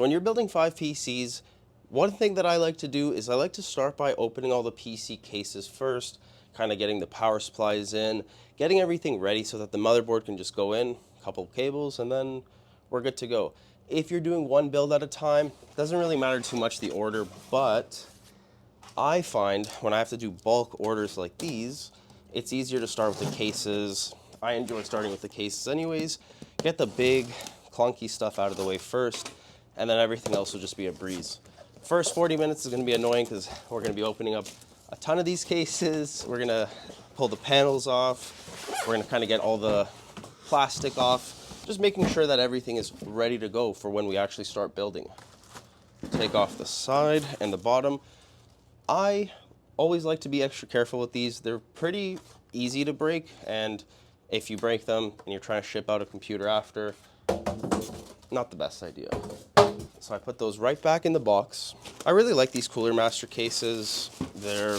When you're building 5 PCs, one thing that I like to do is I like to start by opening all the PC cases first, kind of getting the power supplies in, getting everything ready so that the motherboard can just go in, a couple of cables, and then we're good to go. If you're doing one build at a time, it doesn't really matter too much the order, but I find when I have to do bulk orders like these, it's easier to start with the cases. I enjoy starting with the cases anyways. Get the big, clunky stuff out of the way first, and then everything else will just be a breeze. First 40 minutes is going to be annoying because we're going to be opening up a ton of these cases. We're going to pull the panels off. We're going to kind of get all the plastic off, just making sure that everything is ready to go for when we actually start building. Take off the side and the bottom. I always like to be extra careful with these. They're pretty easy to break, and if you break them and you're trying to ship out a computer after, not the best idea. So I put those right back in the box. I really like these Cooler Master cases. They're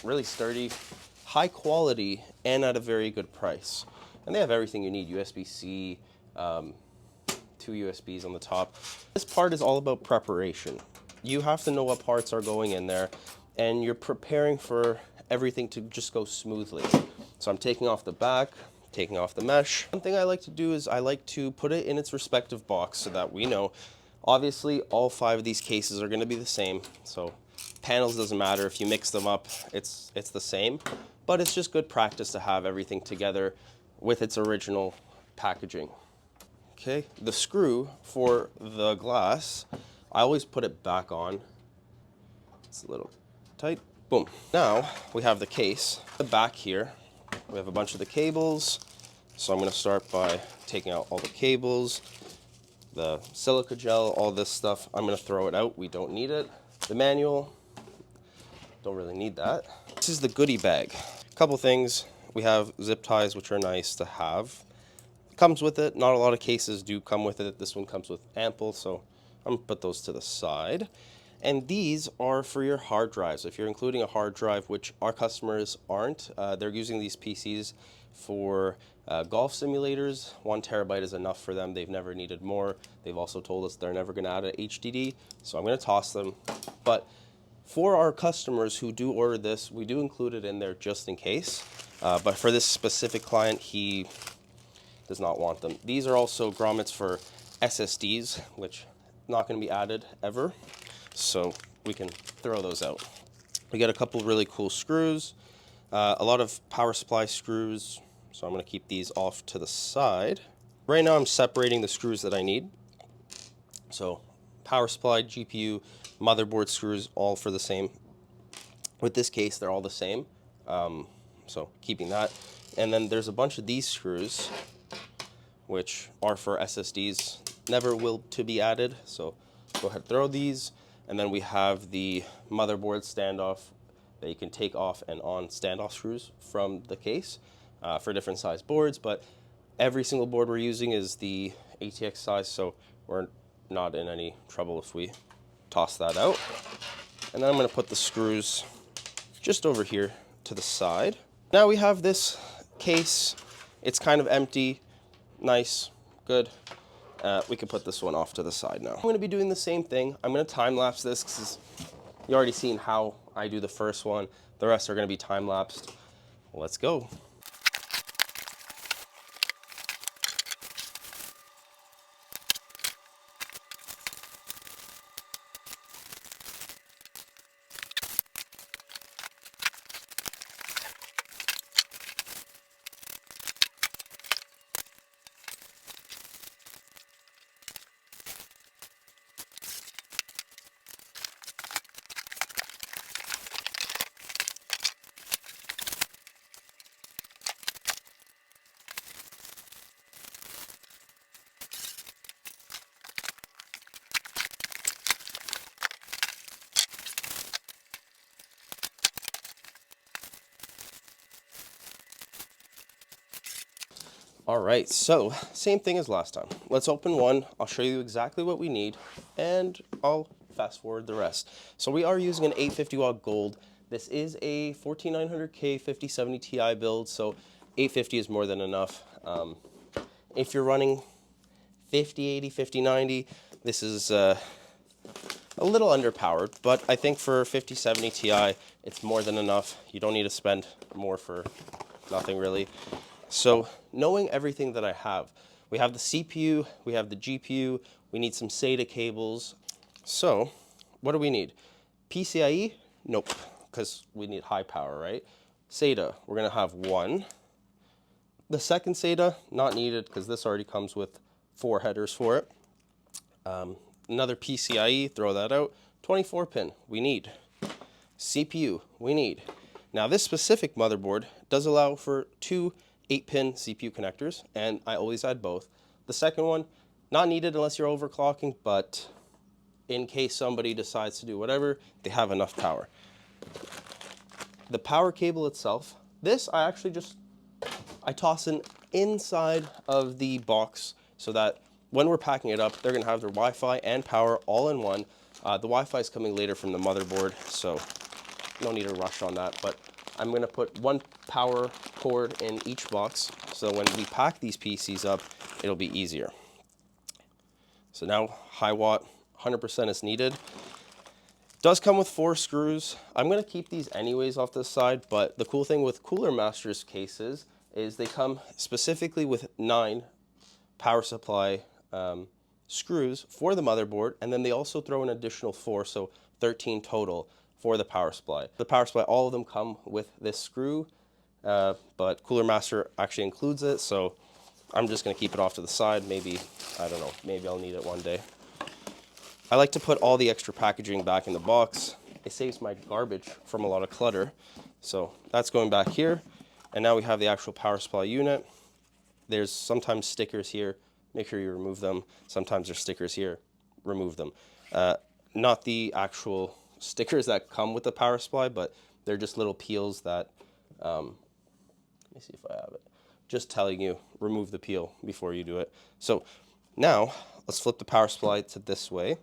really sturdy, high quality, and at a very good price. And they have everything you need, USB-C, 2 USBs on the top. This part is all about preparation. You have to know what parts are going in there, and you're preparing for everything to just go smoothly. So I'm taking off the back, taking off the mesh. One thing I like to do is I like to put it in its respective box so that we know. Obviously, all 5 of these cases are going to be the same, so panels doesn't matter. If you mix them up, it's the same, but it's just good practice to have everything together with its original packaging. Okay, the screw for the glass, I always put it back on. It's a little tight. Boom. Now we have the case. The back here, we have a bunch of the cables. So I'm going to start by taking out all the cables, the silica gel, all this stuff. I'm going to throw it out. We don't need it. The manual, don't really need that. This is the goodie bag. A couple things. We have zip ties, which are nice to have. Comes with it. Not a lot of cases do come with it. This one comes with ample, so I'm going to put those to the side. And these are for your hard drives. If you're including a hard drive, which our customers aren't, they're using these PCs for golf simulators. 1 terabyte is enough for them. They've never needed more. They've also told us they're never going to add an HDD, so I'm going to toss them. But for our customers who do order this, we do include it in there just in case. But for this specific client, he does not want them. These are also grommets for SSDs, which not going to be added ever. So we can throw those out. We got a couple really cool screws, a lot of power supply screws. So I'm going to keep these off to the side. Right now I'm separating the screws that I need. So power supply, GPU, motherboard screws, all for the same. With this case, they're all the same. So keeping that. And then there's a bunch of these screws, which are for SSDs, never will to be added. So go ahead, throw these. And then we have the motherboard standoff that you can take off and on standoff screws from the case for different size boards. But every single board we're using is the ATX size, so we're not in any trouble if we toss that out. And then I'm going to put the screws just over here to the side. Now we have this case. It's kind of empty, nice, good. We can put this one off to the side now. I'm going to be doing the same thing. I'm going to time-lapse this because you already seen how I do the first one. The rest are going to be time-lapsed. Let's go. All right, so same thing as last time. Let's open one. I'll show you exactly what we need, and I'll fast forward the rest. So we are using an 850 watt gold. This is a 14900K 5070 Ti build, so 850 is more than enough. If you're running 5080, 5090, This is a little underpowered, but I think for 5070 Ti, it's more than enough. You don't need to spend more for nothing really. So knowing everything that I have, we have the CPU, we have the GPU, we need some SATA cables. So what do we need? PCIe? Nope, because we need high power, right? SATA, we're gonna have one. The second SATA, not needed because this already comes with 4 headers for it. Another PCIe, throw that out. 24 pin, we need. CPU, we need. Now this specific motherboard does allow for 2 8-pin CPU connectors, and I always add both. The second one, not needed unless you're overclocking, but in case somebody decides to do whatever, they have enough power. The power cable itself, this I actually I toss in inside of the box so that when we're packing it up, they're gonna have their Wi-Fi and power all in one. The Wi-Fi is coming later from the motherboard, so no need to rush on that, but I'm gonna put one power cord in each box so when we pack these PCs up, it'll be easier. So now high watt, 100% is needed. Does come with 4 screws. I'm gonna keep these anyways off this side, but the cool thing with Cooler Master's cases is they come specifically with 9 power supply screws for the motherboard, and then they also throw an additional 4, so 13 total for the power supply. The power supply, all of them come with this screw, but Cooler Master actually includes it, so I'm just gonna keep it off to the side. Maybe, I don't know, maybe I'll need it one day. I like to put all the extra packaging back in the box. It saves my garbage from a lot of clutter. So that's going back here. And now we have the actual power supply unit. There's sometimes stickers here. Make sure you remove them. Sometimes there's stickers here. Remove them. Not the actual stickers that come with the power supply, but they're just little peels that, let me see if I have it. Just telling you, remove the peel before you do it. So now, let's flip the power supply to this way,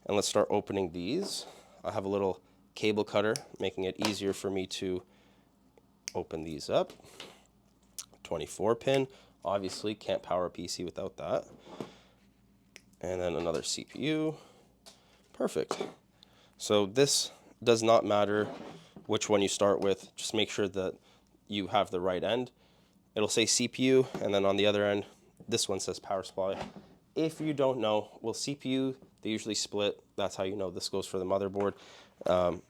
and let's start opening these. I have a little cable cutter, making it easier for me to open these up. 24 pin, obviously can't power a PC without that. And then another CPU, perfect. So this does not matter which one you start with, just make sure that you have the right end. It'll say CPU, and then on the other end, this one says power supply. If you don't know, well, CPU, they usually split. That's how you know this goes for the motherboard.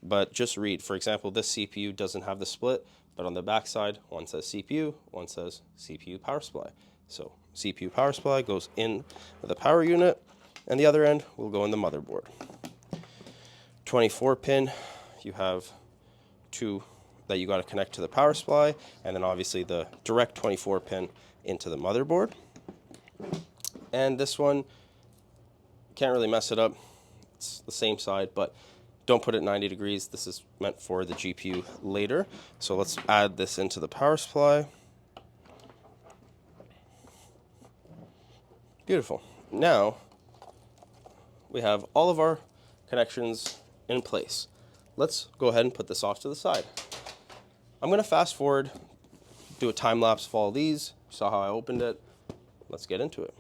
But just read. For example, this CPU doesn't have the split, but on the back side, one says CPU, one says CPU power supply. So CPU power supply goes in the power unit, and the other end will go in the motherboard. 24 pin, you have 2 that you got to connect to the power supply, and then obviously the direct 24 pin into the motherboard. And this one, can't really mess it up. It's the same side, but don't put it 90 degrees. This is meant for the GPU later. So let's add this into the power supply. Beautiful. Now, we have all of our connections in place. Let's go ahead and put this off to the side. I'm gonna fast forward, do a time lapse of all these. You saw how I opened it. Let's get into it.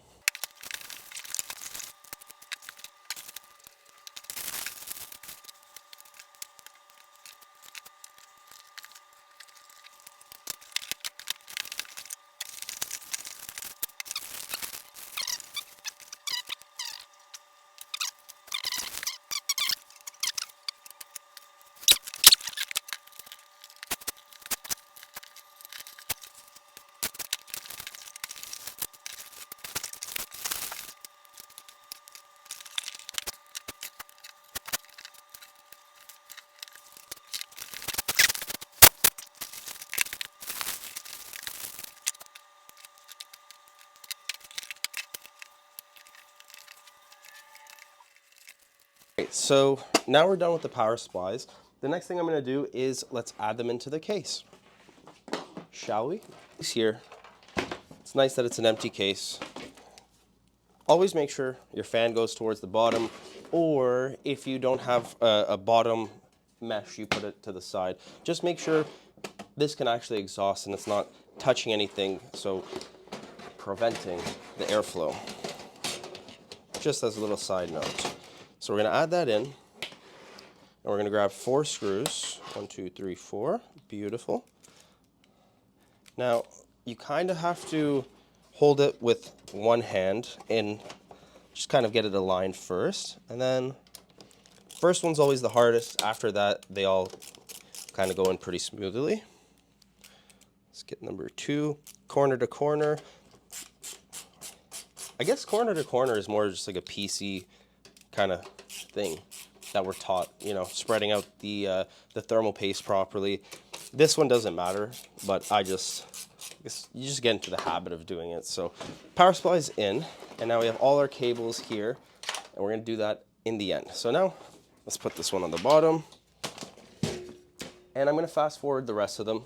Great, so now we're done with the power supplies. The next thing I'm going to do is let's add them into the case. Shall we? Here, it's nice that it's an empty case. Always make sure your fan goes towards the bottom, or if you don't have a bottom mesh, you put it to the side. Just make sure this can actually exhaust and it's not touching anything, so preventing the airflow. just as a little side note. So we're going to add that in, and we're going to grab 4 screws. 1, 2, 3, 4. Beautiful. Now, you kind of have to hold it with one hand and just kind of get it aligned first. And then, first one's always the hardest. After that, they all kind of go in pretty smoothly. Let's get number 2, corner to corner. I guess corner to corner is more just like a PC kind of thing that we're taught, you know, spreading out the thermal paste properly. This one doesn't matter, but you just get into the habit of doing it. So power supply's in, and now we have all our cables here, and we're gonna do that in the end. So now let's put this one on the bottom, and I'm gonna fast forward the rest of them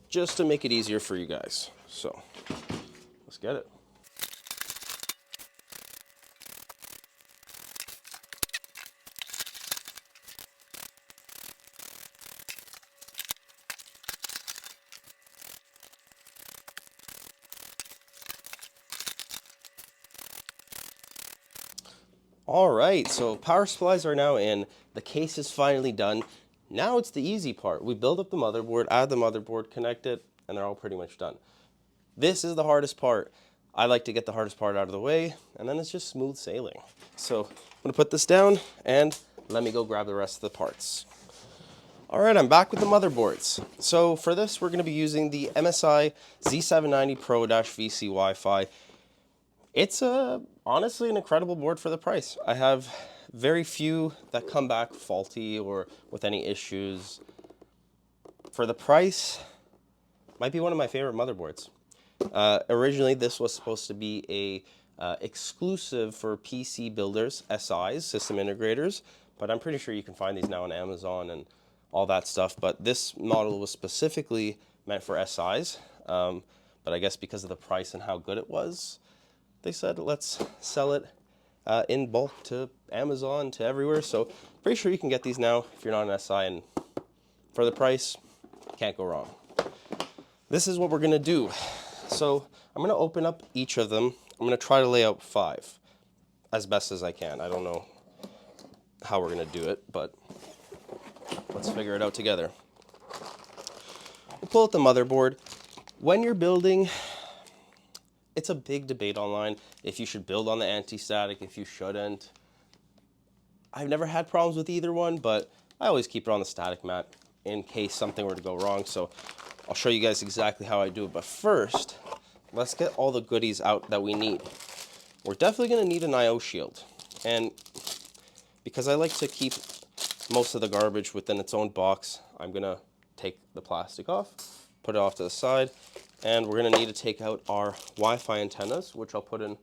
just to make it easier for you guys. So let's get it. All right, so power supplies are now in. The case is finally done. Now it's the easy part. We build up the motherboard, add the motherboard, connect it, and they're all pretty much done. This is the hardest part. I like to get the hardest part out of the way, and then it's just smooth sailing. So I'm gonna put this down, and let me go grab the rest of the parts. All right, I'm back with the motherboards. So for this, we're gonna be using the MSI Z790 Pro-VC Wi-Fi. It's honestly an incredible board for the price. I have very few that come back faulty or with any issues. For the price, might be one of my favorite motherboards. Originally, this was supposed to be a exclusive for PC builders, SIs, system integrators, but I'm pretty sure you can find these now on Amazon and all that stuff. But this model was specifically meant for SIs, but I guess because of the price and how good it was, they said, let's sell it in bulk to Amazon, to everywhere. So pretty sure you can get these now if you're not an SI, and for the price, can't go wrong. This is what we're gonna do. So I'm gonna open up each of them. I'm gonna try to lay out 5 as best as I can. I don't know how we're gonna do it, but let's figure it out together. We'll pull out the motherboard. When you're building, it's a big debate online if you should build on the anti-static, if you shouldn't. I've never had problems with either one, but I always keep it on the static mat in case something were to go wrong. So I'll show you guys exactly how I do it. But first, let's get all the goodies out that we need. We're definitely gonna need an I/O shield. And because I like to keep most of the garbage within its own box, I'm gonna take the plastic off, put it off to the side, and we're gonna need to take out our Wi-Fi antennas, which I'll put in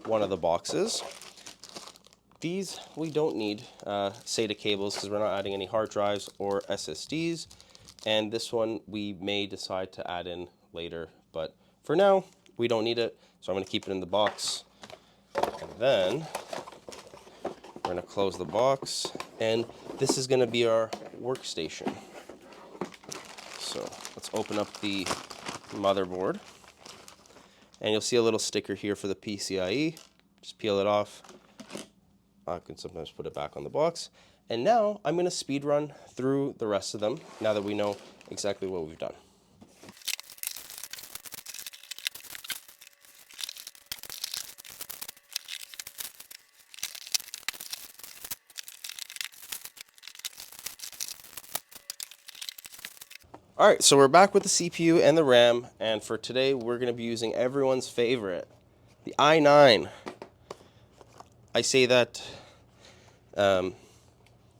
one of the boxes. These we don't need SATA cables because we're not adding any hard drives or SSDs. And this one we may decide to add in later, but for now we don't need it. So I'm gonna keep it in the box. And then we're gonna close the box, and this is gonna be our workstation. So let's open up the motherboard, and you'll see a little sticker here for the PCIe. Just peel it off. I can sometimes put it back on the box. And now I'm going to speed run through the rest of them now that we know exactly what we've done. All right, so we're back with the CPU and the RAM, and for today we're going to be using everyone's favorite, the i9. I say that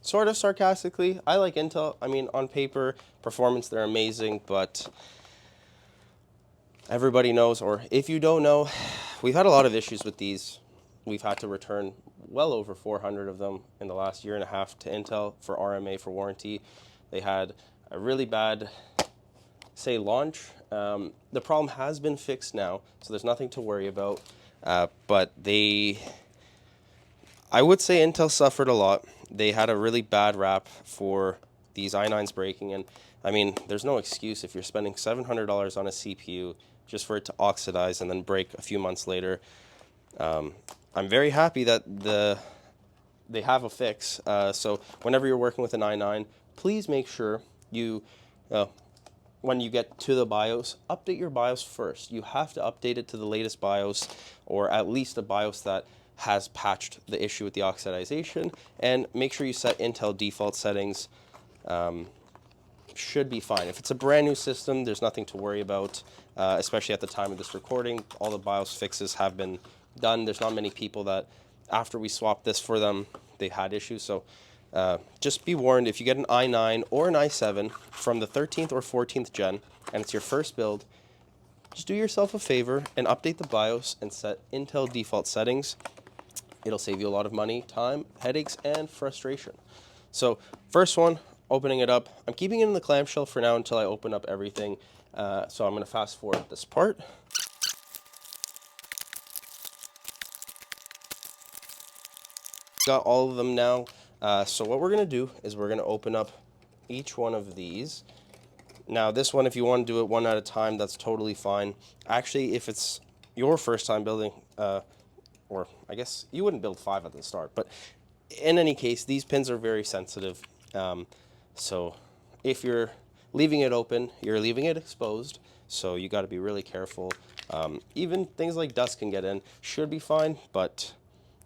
sort of sarcastically. I like Intel. I mean, on paper, performance, they're amazing, but everybody knows, or if you don't know, we've had a lot of issues with these. We've had to return well over 400 of them in the last year and a half to Intel for RMA, for warranty. They had a really bad, say, launch. The problem has been fixed now, so there's nothing to worry about. But I would say Intel suffered a lot. They had a really bad rap for these i9s breaking, and I mean, there's no excuse if you're spending $700 on a CPU just for it to oxidize and then break a few months later. I'm very happy that they have a fix. So whenever you're working with an i9, please make sure you, when you get to the BIOS, update your BIOS first. You have to update it to the latest BIOS, or at least a BIOS that has patched the issue with the oxidization, and make sure you set Intel default settings. Should be fine. If it's a brand new system, there's nothing to worry about, especially at the time of this recording. All the BIOS fixes have been done. There's not many people that, after we swapped this for them, they had issues. So just be warned, if you get an i9 or an i7 from the 13th or 14th gen, and it's your first build, just do yourself a favor and update the BIOS and set Intel default settings. It'll save you a lot of money, time, headaches, and frustration. So first one, opening it up. I'm keeping it in the clamshell for now until I open up everything. So I'm going to fast forward this part. Got all of them now. So what we're going to do is we're going to open up each one of these. Now this one, if you want to do it one at a time, that's totally fine. Actually, if it's your first time building, or I guess you wouldn't build 5 at the start, but in any case, these pins are very sensitive. So if you're leaving it open, you're leaving it exposed. So you got to be really careful. Even things like dust can get in, should be fine, but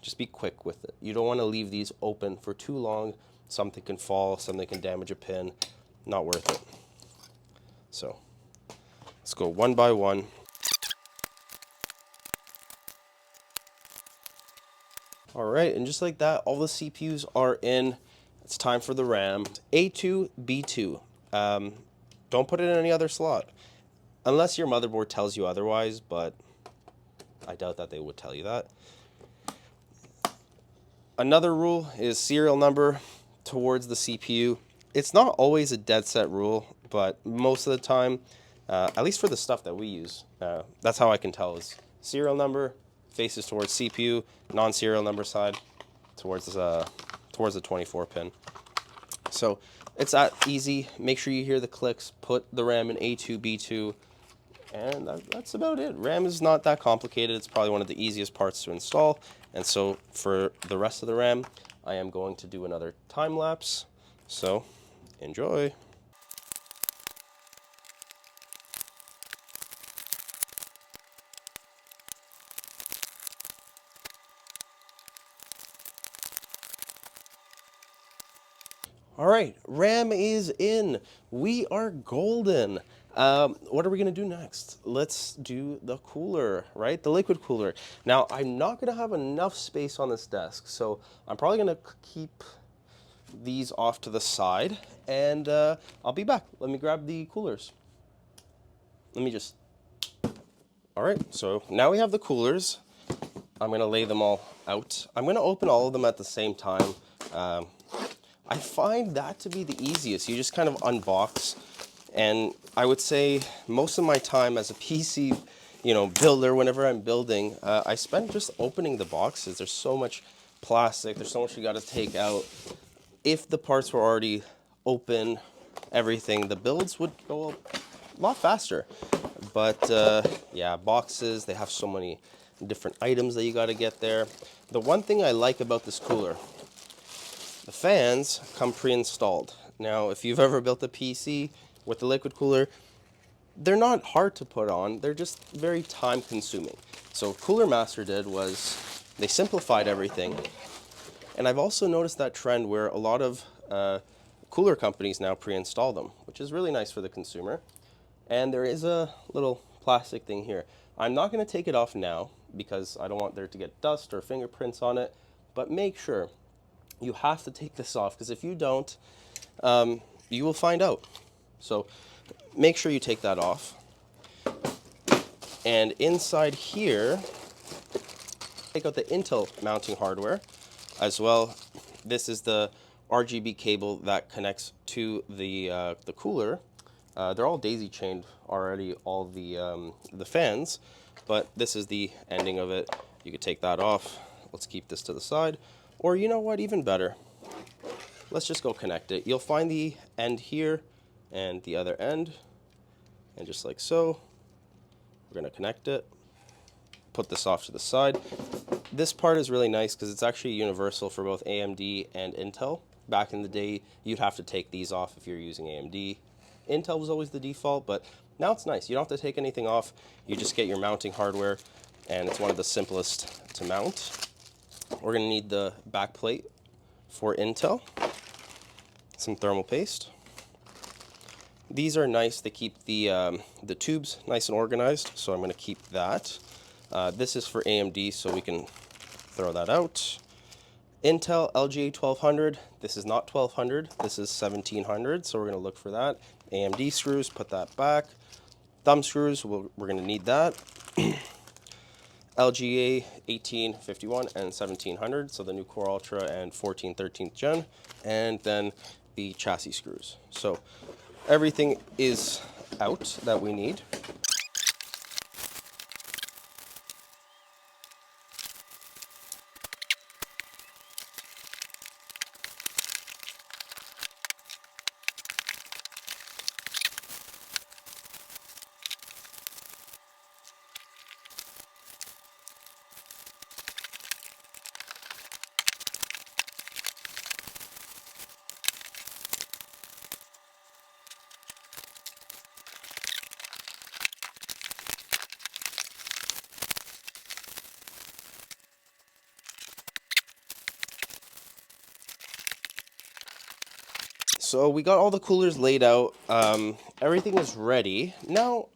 just be quick with it. You don't want to leave these open for too long. Something can fall, something can damage a pin. Not worth it. So let's go one by one. All right, and just like that, all the CPUs are in. It's time for the RAM. A2, B2. Don't put it in any other slot. Unless your motherboard tells you otherwise, but I doubt that they would tell you that. Another rule is serial number towards the CPU. It's not always a dead set rule, but most of the time, at least for the stuff that we use, that's how I can tell is serial number faces towards CPU, non-serial number side towards the 24 pin. So it's that easy. Make sure you hear the clicks, put the RAM in A2, B2, and that's about it. RAM is not that complicated. It's probably one of the easiest parts to install. And so for the rest of the RAM, I am going to do another time lapse. So enjoy. All right, RAM is in. We are golden. What are we going to do next? Let's do the cooler, right? The liquid cooler. Now, I'm not going to have enough space on this desk, so I'm probably going to keep these off to the side, and I'll be back. Let me grab the coolers. Let me just... All right, so now we have the coolers. I'm going to lay them all out. I'm going to open all of them at the same time. I find that to be the easiest. You just kind of unbox, and I would say most of my time as a PC, builder, whenever I'm building, I spend just opening the boxes. There's so much plastic. There's so much you got to take out. If the parts were already open, everything, the builds would go a lot faster. But yeah, boxes, they have so many different items that you got to get there. The one thing I like about this cooler, the fans come pre-installed. Now, if you've ever built a PC with the liquid cooler, they're not hard to put on. They're just very time consuming. So Cooler Master did was they simplified everything. And I've also noticed that trend where a lot of cooler companies now pre-install them, which is really nice for the consumer. And there is a little plastic thing here. I'm not going to take it off now because I don't want there to get dust or fingerprints on it, but make sure you have to take this off, because if you don't, you will find out. So make sure you take that off. And inside here, take out the Intel mounting hardware as well. This is the RGB cable that connects to the cooler. They're all daisy chained already, all the fans, but this is the ending of it. You could take that off. Let's keep this to the side. Or you know what, even better, let's just go connect it. You'll find the end here and the other end, and just like so, we're gonna connect it. Put this off to the side. This part is really nice because it's actually universal for both AMD and Intel. Back in the day, you'd have to take these off if you're using AMD. Intel was always the default, but now it's nice. You don't have to take anything off. You just get your mounting hardware, and it's one of the simplest to mount. We're going to need the back plate for Intel, some thermal paste. These are nice. They keep the tubes nice and organized, so I'm going to keep that. This is for AMD, so we can throw that out. Intel LGA 1200. This is not 1200. This is 1700, so we're going to look for that. AMD screws, put that back. Thumb screws, we're going to need that. LGA 1851 and 1700, so the new Core Ultra and 13th gen, and then the chassis screws. So everything is out that we need. So we got all the coolers laid out. Everything is ready. Now,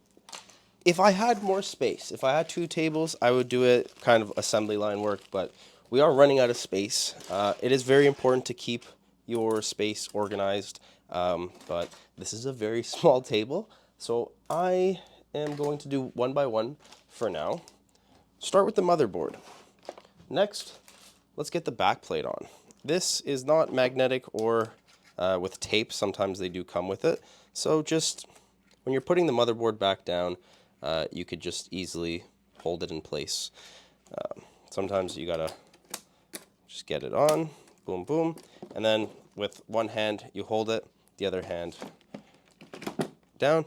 if I had more space, if I had 2 tables, I would do it kind of assembly line work, but we are running out of space. It is very important to keep your space organized, but this is a very small table, so I am going to do one by one for now. Start with the motherboard. Next, let's get the back plate on. This is not magnetic or with tape. Sometimes they do come with it. So just when you're putting the motherboard back down, you could just easily hold it in place. Sometimes you gotta just get it on, boom, boom. And then with one hand, you hold it, the other hand down.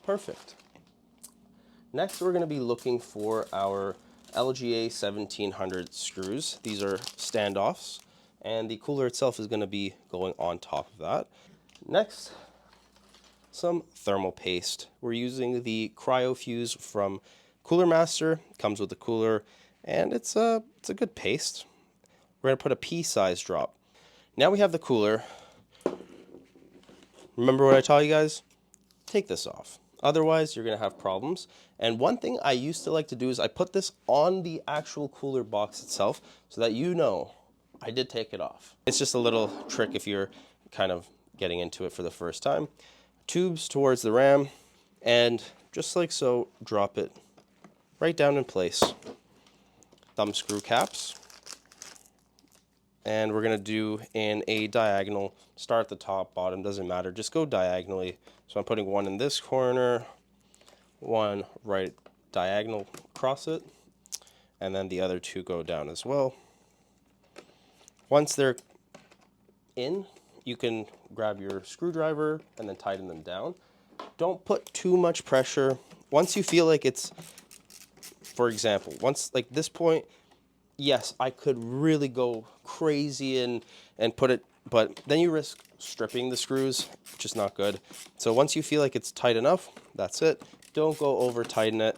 Perfect. Next, we're gonna be looking for our LGA 1700 screws. These are standoffs, and the cooler itself is going to be going on top of that. Next, some thermal paste. We're using the Cryo Fuse from Cooler Master. Comes with the cooler, and it's a good paste. We're going to put a pea-sized drop. Now we have the cooler. Remember what I taught you guys? Take this off. Otherwise, you're going to have problems. And one thing I used to like to do is I put this on the actual cooler box itself so that you know I did take it off. It's just a little trick if you're kind of getting into it for the first time. Tubes towards the RAM, and just like so, drop it right down in place. Thumb screw caps. And we're going to do in a diagonal. Start at the top, bottom, doesn't matter. Just go diagonally. So I'm putting one in this corner, one right diagonal across it, and then the other 2 go down as well. Once they're in, you can grab your screwdriver and then tighten them down. Don't put too much pressure. Once you feel like it's, for example, once like this point, yes, I could really go crazy and put it, but then you risk stripping the screws, which is not good. So once you feel like it's tight enough, that's it. Don't go over tighten it.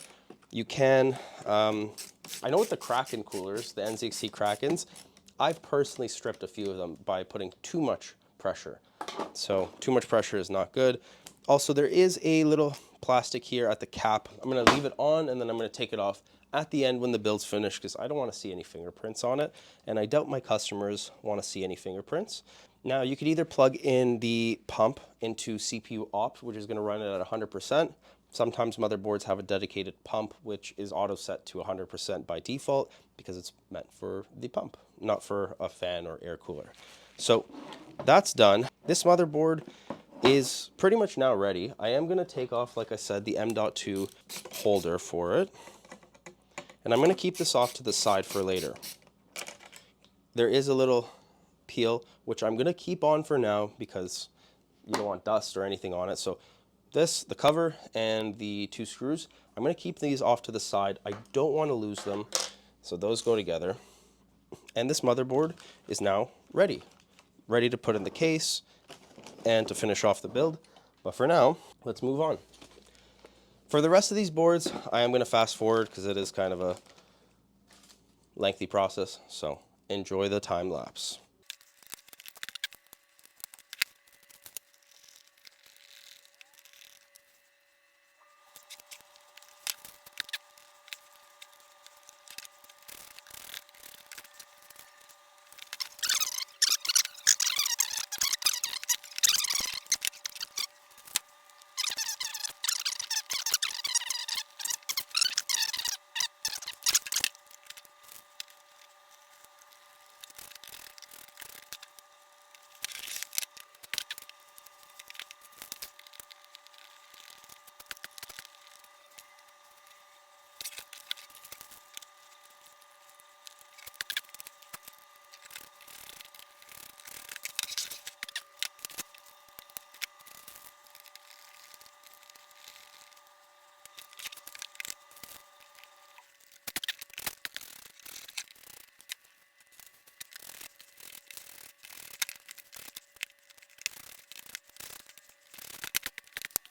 You can, I know with the Kraken coolers, the NZXT Krakens, I've personally stripped a few of them by putting too much pressure. So too much pressure is not good. Also, there is a little plastic here at the cap. I'm going to leave it on, and then I'm going to take it off at the end when the build's finished, because I don't want to see any fingerprints on it, and I doubt my customers want to see any fingerprints. Now, you could either plug in the pump into CPU opt, which is going to run it at 100%. Sometimes motherboards have a dedicated pump, which is auto set to 100% by default, because it's meant for the pump, not for a fan or air cooler. So that's done. This motherboard is pretty much now ready. I am going to take off, like I said, the M.2 holder for it. And I'm going to keep this off to the side for later. There is a little peel, which I'm going to keep on for now because you don't want dust or anything on it. So this, the cover, and the 2 screws, I'm going to keep these off to the side. I don't want to lose them, so those go together. And this motherboard is now ready to put in the case and to finish off the build. But for now, let's move on. For the rest of these boards, I am going to fast forward because it is kind of a lengthy process. So enjoy the time lapse.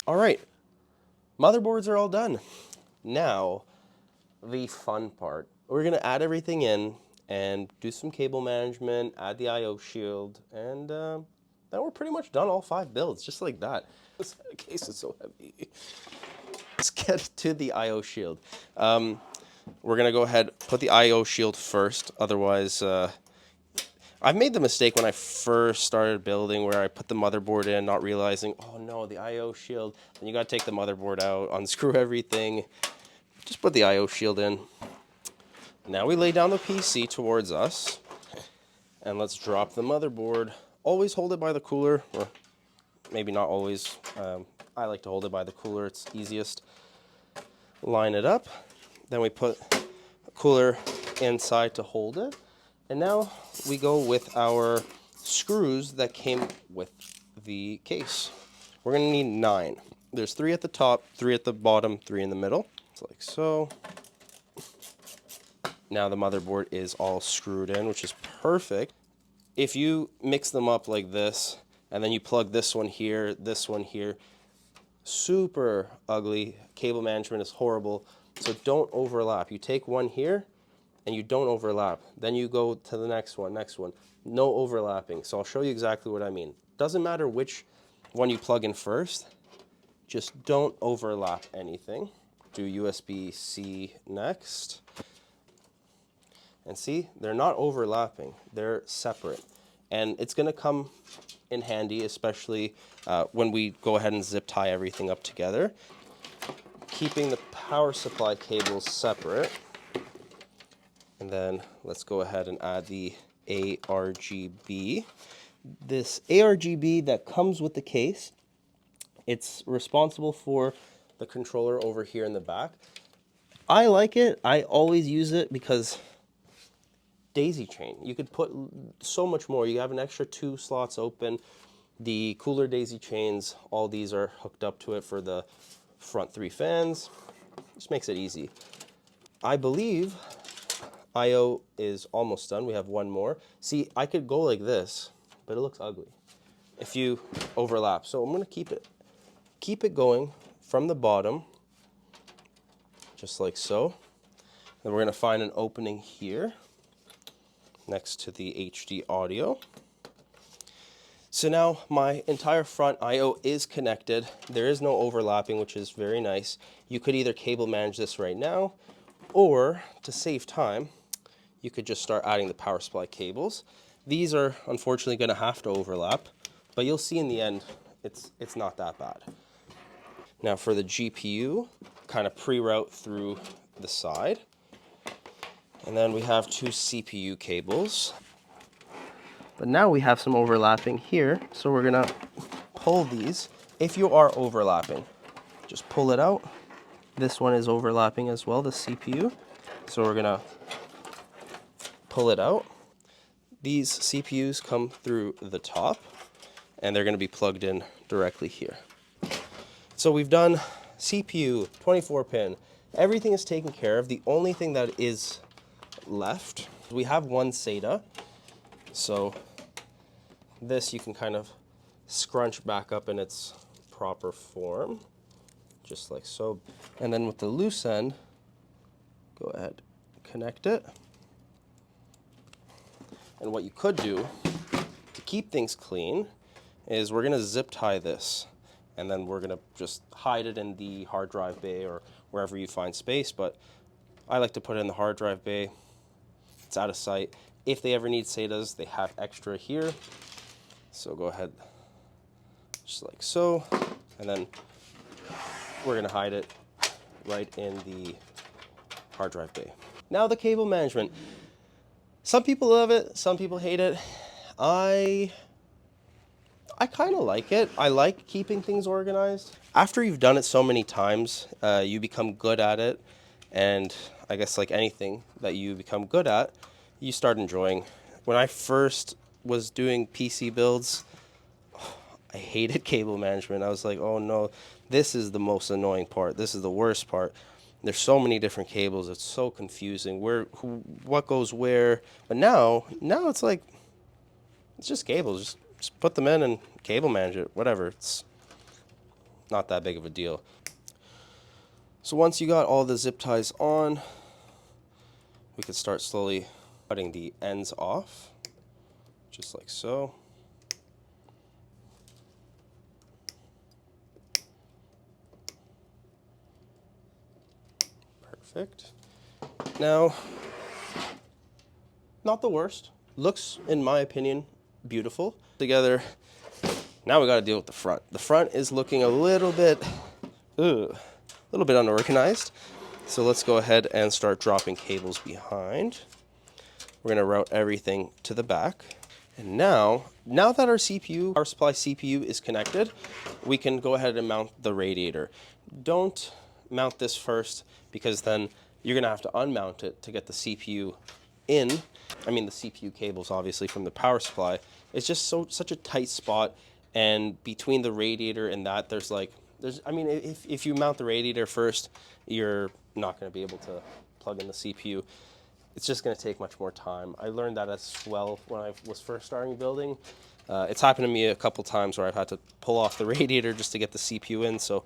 All right, motherboards are all done. Now, the fun part. We're gonna add everything in and do some cable management, add the I/O shield, and then we're pretty much done all 5 builds, just like that. This case is so heavy. Let's get to the I/O shield. We're gonna go ahead, put the I/O shield first, otherwise, I've made the mistake when I first started building where I put the motherboard in, not realizing, oh no, the I/O shield. Then you gotta take the motherboard out, unscrew everything. Just put the I/O shield in. Now we lay down the PC towards us, and let's drop the motherboard. Always hold it by the cooler, or maybe not always. I like to hold it by the cooler, it's easiest. Line it up. Then we put the cooler inside to hold it. And now we go with our screws that came with the case. We're gonna need 9. There's 3 at the top, 3 at the bottom, 3 in the middle. It's like so. Now the motherboard is all screwed in, which is perfect. If you mix them up like this, and then you plug this one here, super ugly. Cable management is horrible. So don't overlap. You take one here, and you don't overlap. Then you go to the next one. No overlapping. So I'll show you exactly what I mean. Doesn't matter which one you plug in first, just don't overlap anything. Do USB-C next. And see, they're not overlapping, they're separate. And it's gonna come in handy, especially when we go ahead and zip tie everything up together. Keeping the power supply cables separate. And then let's go ahead and add the ARGB. This ARGB that comes with the case, it's responsible for the controller over here in the back. I like it. I always use it because daisy chain. You could put so much more. You have an extra 2 slots open. The cooler daisy chains, all these are hooked up to it for the front 3 fans. Just makes it easy. I believe I/O is almost done. We have one more. See, I could go like this, but it looks ugly if you overlap. So I'm going to keep it going from the bottom, just like so. Then we're going to find an opening here next to the HD audio. So now my entire front I/O is connected. There is no overlapping, which is very nice. You could either cable manage this right now, or to save time, you could just start adding the power supply cables. These are unfortunately going to have to overlap, but you'll see in the end, it's not that bad. Now for the GPU, kind of pre-route through the side. And then we have 2 CPU cables. But now we have some overlapping here, so we're gonna pull these. If you are overlapping, just pull it out. This one is overlapping as well, the CPU. So we're gonna pull it out. These CPUs come through the top, and they're gonna be plugged in directly here. So we've done CPU, 24 pin. Everything is taken care of. The only thing that is left We have one SATA, so this you can kind of scrunch back up in its proper form, just like so. And then with the loose end, go ahead, connect it. And what you could do to keep things clean is we're gonna zip tie this, and then we're gonna just hide it in the hard drive bay or wherever you find space, but I like to put it in the hard drive bay. It's out of sight. If they ever need SATAs, they have extra here. So go ahead, just like so, and then we're gonna hide it right in the hard drive bay. Now the cable management. Some people love it, some people hate it. I kind of like it. I like keeping things organized. After you've done it so many times, you become good at it. And I guess like anything that you become good at, you start enjoying. When I first was doing PC builds, I hated cable management. I was like, oh no, this is the most annoying part. This is the worst part. There's so many different cables. It's so confusing. What goes where? But now it's like, it's just cables. Just put them in and cable manage it. Whatever. It's not that big of a deal. So once you got all the zip ties on, we could start slowly cutting the ends off, just like so. Perfect. Now, not the worst. Looks, in my opinion, beautiful. Together, now we got to deal with the front. The front is looking a little bit unorganized. So let's go ahead and start dropping cables behind. We're going to route everything to the back. And now that our CPU, our supply CPU is connected, we can go ahead and mount the radiator. Don't mount this first, because then you're going to have to unmount it to get the CPU in. I mean, the CPU cables, obviously, from the power supply. It's just such a tight spot. And between the radiator and that, I mean, if you mount the radiator first, you're not going to be able to plug in the CPU. It's just going to take much more time. I learned that as well when I was first starting building. It's happened to me a couple times where I've had to pull off the radiator just to get the CPU in. So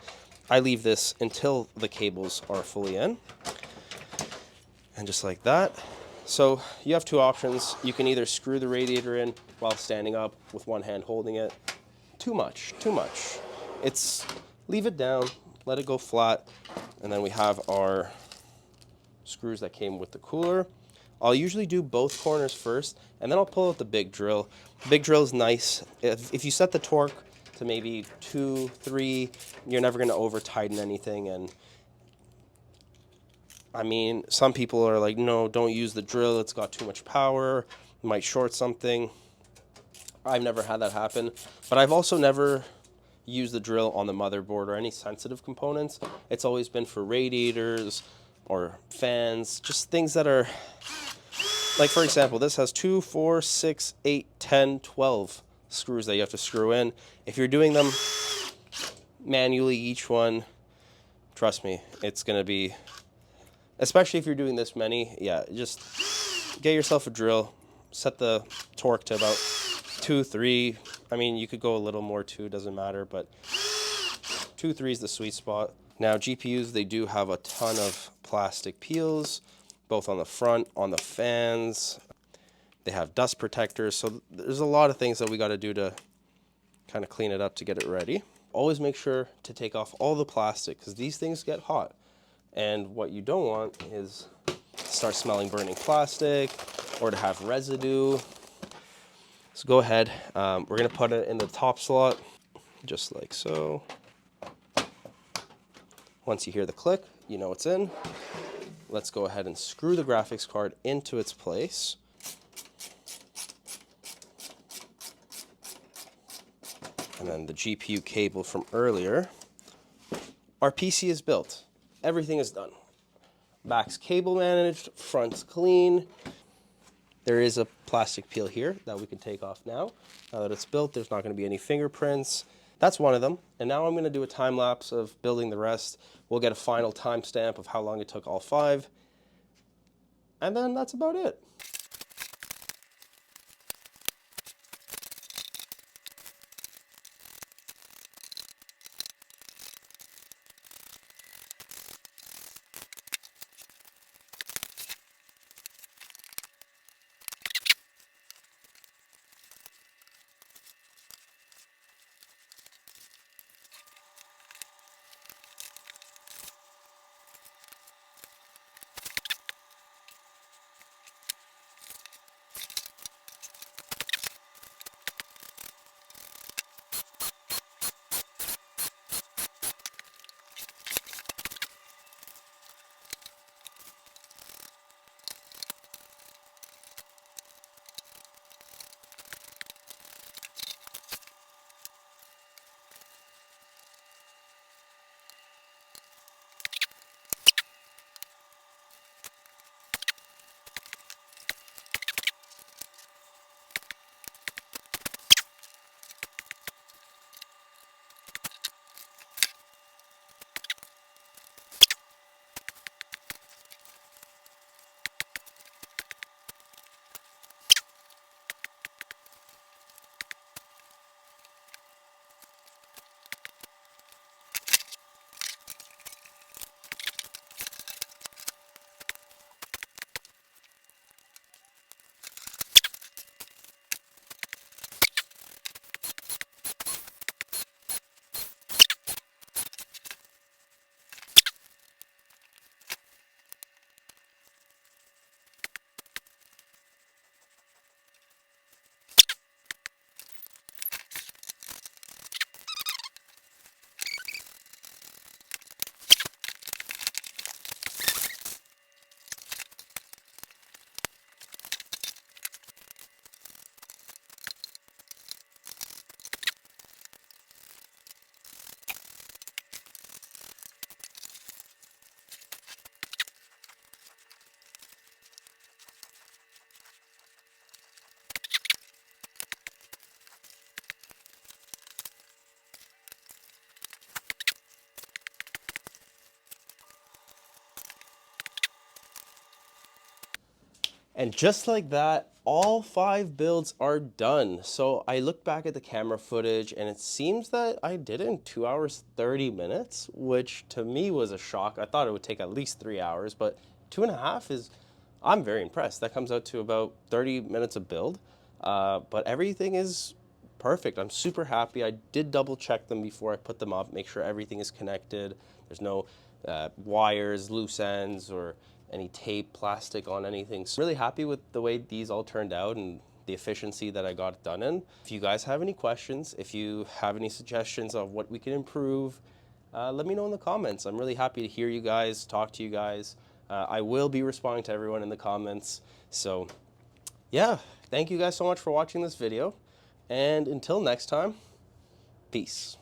I leave this until the cables are fully in. And just like that. So you have two options. You can either screw the radiator in while standing up with one hand holding it. Too much. Leave it down, let it go flat, and then we have our screws that came with the cooler. I'll usually do both corners first, and then I'll pull out the big drill. The big drill is nice. If you set the torque to maybe 2, 3, you're never going to over-tighten anything. And I mean, some people are like, no, don't use the drill. It's got too much power. It might short something. I've never had that happen, but I've also never used the drill on the motherboard or any sensitive components. It's always been for radiators or fans, just things that are, like for example, this has 2, 4, 6, 8, 10, 12 screws that you have to screw in. If you're doing them manually, each one, trust me, it's going to be, especially if you're doing this many, yeah, just get yourself a drill, set the torque to about 2, 3. I mean, you could go a little more too, doesn't matter, but 2, 3 is the sweet spot. Now, GPUs, they do have a ton of plastic peels, both on the front, on the fans. They have dust protectors, so there's a lot of things that we got to do to kind of clean it up to get it ready. Always make sure to take off all the plastic, because these things get hot. And what you don't want is start smelling burning plastic or to have residue. So go ahead, we're going to put it in the top slot, just like so. Once you hear the click, you know it's in. Let's go ahead and screw the graphics card into its place. And then the GPU cable from earlier. Our PC is built. Everything is done. Back's cable managed, front's clean. There is a plastic peel here that we can take off now. Now that it's built, there's not going to be any fingerprints. That's one of them. And now I'm going to do a time lapse of building the rest. We'll get a final timestamp of how long it took all 5. And then that's about it. And just like that, all 5 builds are done. So I looked back at the camera footage and it seems that I did it in 2 hours 30 minutes, which to me was a shock. I thought it would take at least 3 hours, but 2.5 is, I'm very impressed. That comes out to about 30 minutes of build, but everything is perfect. I'm super happy. I did double check them before I put them up, make sure everything is connected. There's no wires, loose ends, or any tape, plastic on anything. So really happy with the way these all turned out and the efficiency that I got it done in. If you guys have any questions, if you have any suggestions of what we can improve, let me know in the comments. I'm really happy to hear you guys, talk to you guys. I will be responding to everyone in the comments. So yeah, thank you guys so much for watching this video. And until next time, peace.